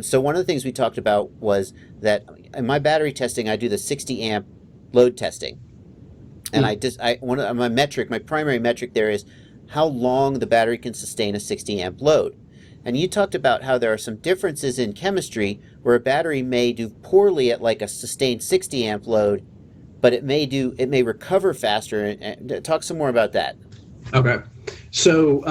So one of the things we talked about was that in my battery testing, I do the 60 amp load testing, and Mm. one of my primary metric there is how long the battery can sustain a 60 amp load. And you talked about how there are some differences in chemistry where a battery may do poorly at like a sustained 60 amp load, but it may recover faster. And talk some more about that. Okay. So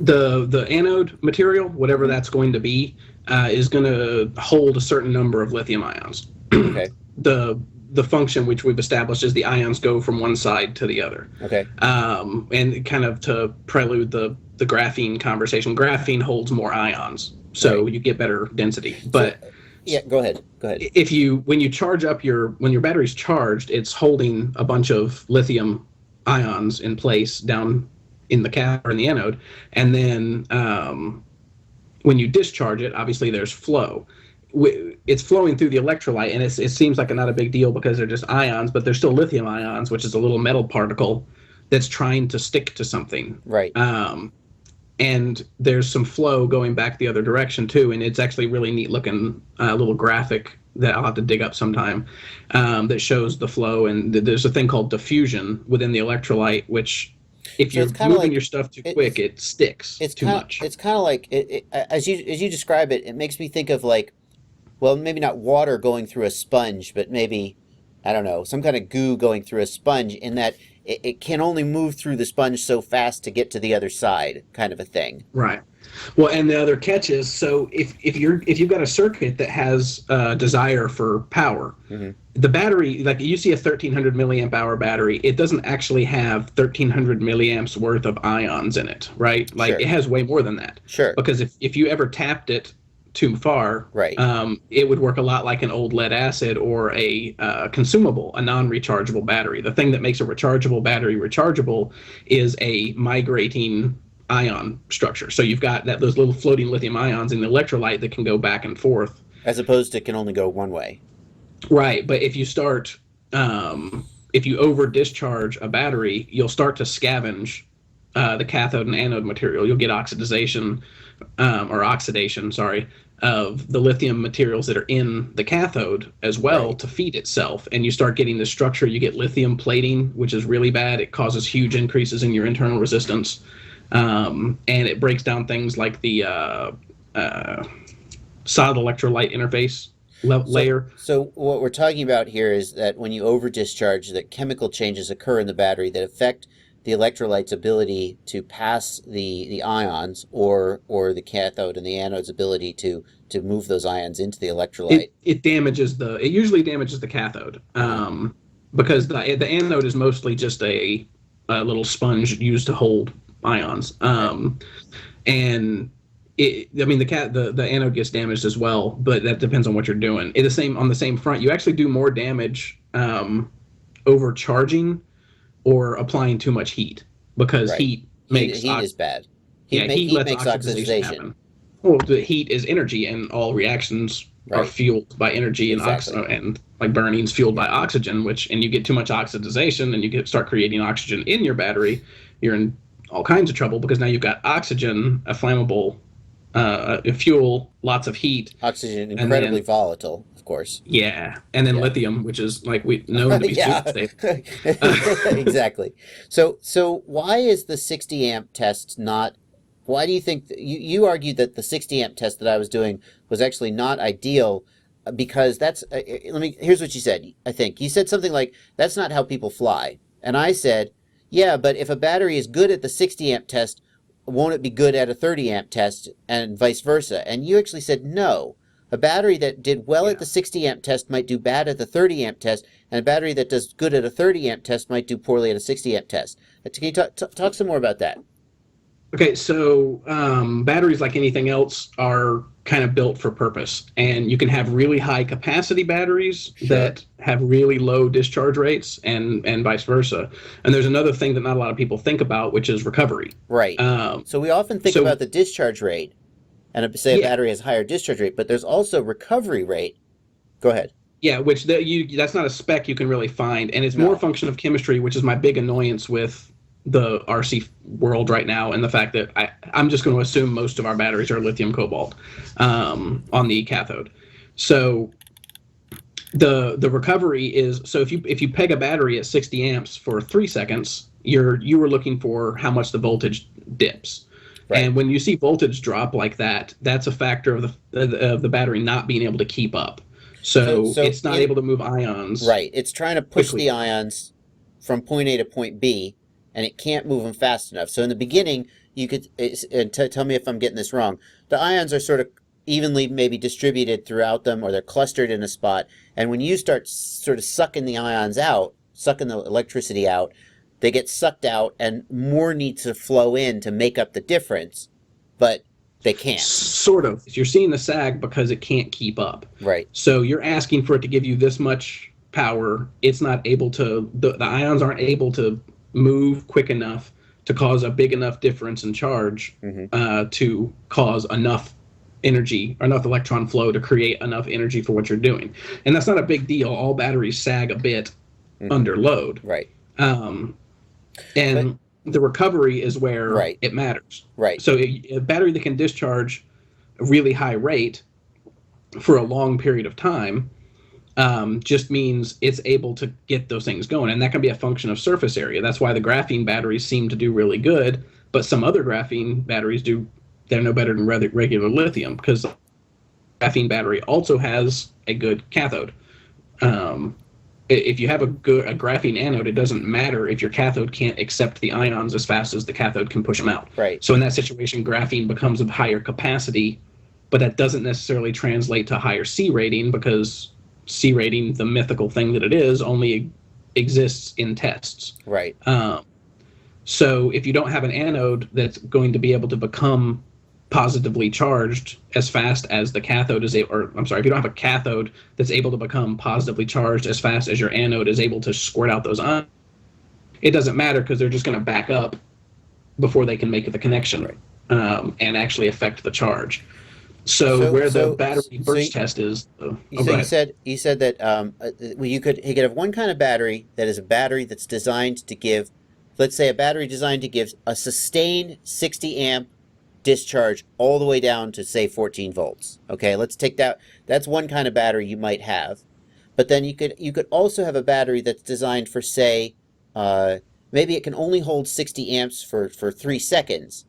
the anode material, whatever Hmm. that's going to be, is going to hold a certain number of lithium ions. Okay. the the function which we've established is the ions go from one side to the other. Okay. And kind of to prelude the graphene conversation, graphene holds more ions, so Right. you get better density. So, But yeah, go ahead. Go ahead. if you when you charge up when your battery's charged, it's holding a bunch of lithium ions in place down in the cathode or in the anode, and then when you discharge it, obviously there's flow. It's flowing through the electrolyte, and it seems like not a big deal because they're just ions, but they're still lithium ions, which is a little metal particle that's trying to stick to something. Right. And there's some flow going back the other direction too, and it's actually really neat looking little graphic that I'll have to dig up sometime, that shows the flow. And there's a thing called diffusion within the electrolyte, which if So you're it's kind of moving like your stuff too quick, it's it sticks too much. it's kind of like as you describe it, it makes me think of like, well, maybe not water going through a sponge, but maybe, I don't know, some kind of goo going through a sponge, in that it can only move through the sponge so fast to get to the other side, kind of a thing. Right. Well, and the other catch is, so if you've got a circuit that has a desire for power, Hmm. the battery, like you see a 1300 milliamp hour battery, it doesn't actually have 1300 milliamps worth of ions in it, right? Like Sure. it has way more than that. Sure. Because if you ever tapped it too far, Right. it would work a lot like an old lead acid or a consumable, a non-rechargeable battery. The thing that makes a rechargeable battery rechargeable is a migrating ion structure. So you've got those little floating lithium ions in the electrolyte that can go back and forth. As opposed to can only go one way. Right, but if you over discharge a battery, you'll start to scavenge the cathode and anode material. You'll get oxidation, or oxidation, sorry, of the lithium materials that are in the cathode as well Right. to feed itself. And you start getting this structure. You get lithium plating, which is really bad. It causes huge increases in your internal resistance. And it breaks down things like the solid electrolyte interface So, layer. so what we're talking about here is that when you over discharge, that chemical changes occur in the battery that affect the electrolyte's ability to pass the ions, or the cathode and the anode's ability to move those ions into the electrolyte. It usually damages the cathode, Uh-huh. because the anode is mostly just a little sponge used to hold ions. Right. And I mean, the anode gets damaged as well, but that depends on what you're doing. On the same front, you actually do more damage overcharging or applying too much heat, because Right. heat makes Heat is bad. heat Heat lets makes oxidation oxidization. happen. Well, the heat is energy, and all reactions are Right. fueled by energy, Exactly. and like burning's fueled by Yeah. oxygen. And you get too much oxidization, and start creating oxygen in your battery. You're in all kinds of trouble, because now you've got oxygen, a flammable a fuel, lots of heat, Oxygen and incredibly then volatile, of course. yeah, and then Yeah. lithium, which is like we known to be Yeah. super safe. Exactly. So why is the 60 amp test not, why do you think you argued that the 60 amp test that I was doing was actually not ideal, because that's here's what you said. I think you said something like, that's not how people fly. And I said, yeah, but if a battery is good at the 60 amp test, won't it be good at a 30 amp test, and vice versa? And you actually said no. A battery that did well at Yeah. the 60 amp test might do bad at the 30 amp test, and a battery that does good at a 30 amp test might do poorly at a 60 amp test. Can you talk some more about that? Okay, so batteries, like anything else, are kind of built for purpose, and you can have really high capacity batteries Sure. that have really low discharge rates, and vice versa. And there's another thing that not a lot of people think about, which is recovery. Right. Um, So we often think so about the discharge rate, and say a yeah, battery has a higher discharge rate, but there's also recovery rate. Go ahead. yeah, which that's not a spec you can really find, and it's more a No. function of chemistry, which is my big annoyance with the RC world right now, and the fact that I'm just going to assume most of our batteries are lithium cobalt on the cathode. So the recovery is, so if you peg a battery at 60 amps for 3 seconds, you were looking for how much the voltage dips. Right. And when you see voltage drop like that, that's a factor of the battery not being able to keep up. So it's not able to move ions. Right. It's trying to push quickly. the ions from point A to point B, and it can't move them fast enough. So in the beginning, you could tell me if I'm getting this wrong. The ions are sort of evenly maybe distributed throughout them, or they're clustered in a spot. And when you start sort of sucking the ions out, sucking the electricity out, they get sucked out, and more needs to flow in to make up the difference, but they can't. Sort of. You're seeing the sag because it can't keep up. Right. So you're asking for it to give you this much power. It's not able to, the ions aren't able to move quick enough to cause a big enough difference in charge to cause enough energy, or enough electron flow to create enough energy for what you're doing. And that's not a big deal. All batteries sag a bit under load. Right. And the recovery is where it matters. Right. So a battery that can discharge a really high rate for a long period of time just means it's able to get those things going. And that can be a function of surface area. That's why the graphene batteries seem to do really good, but some other graphene batteries they're no better than regular lithium, because graphene battery also has a good cathode. If you have a graphene anode, it doesn't matter if your cathode can't accept the ions as fast as the cathode can push them out. Right. So in that situation, graphene becomes of higher capacity, but that doesn't necessarily translate to higher C rating, because C rating, the mythical thing that it is, only exists in tests. Right. So if you don't have an anode that's going to be able to become positively charged as fast as the cathode is able, or I'm sorry, if you don't have a cathode that's able to become positively charged as fast as your anode is able to squirt out those ions, it doesn't matter, because they're just going to back up before they can make the connection and actually affect the charge. So where the battery burst test is, you said that you could have one kind of battery that is a battery that's designed to give, let's say, a battery designed to give a sustained 60 amp discharge all the way down to, say, 14 volts. Okay, let's take that. That's one kind of battery you might have. But then you could also have a battery that's designed for, say, maybe it can only hold 60 amps for 3 seconds,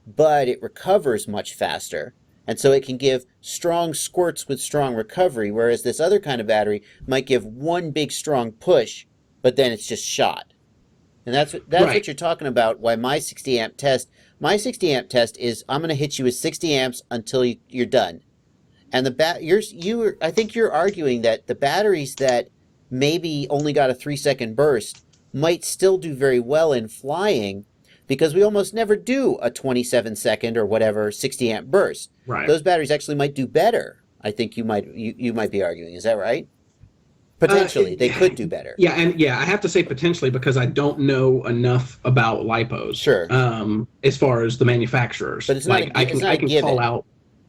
but it recovers much faster. And so it can give strong squirts with strong recovery, whereas this other kind of battery might give one big strong push, but then it's just shot. And that's what you're talking about, why my 60 amp test is, I'm going to hit you with 60 amps until you're done. And I think you're arguing that the batteries that maybe only got a 3-second burst might still do very well in flying, because we almost never do a 27-second or whatever 60 amp burst. Right. Those batteries actually might do better. I think you might be arguing. Is that right? Potentially, they could do better. Yeah, I have to say potentially, because I don't know enough about LiPos. Sure. As far as the manufacturers, but it's not. I can call out.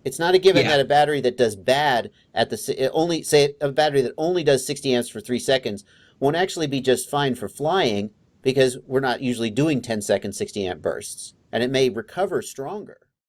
It's not a given that a battery that does bad at a battery that only does 60 amps for 3 seconds won't actually be just fine for flying, because we're not usually doing 10-second 60 amp bursts, and it may recover stronger.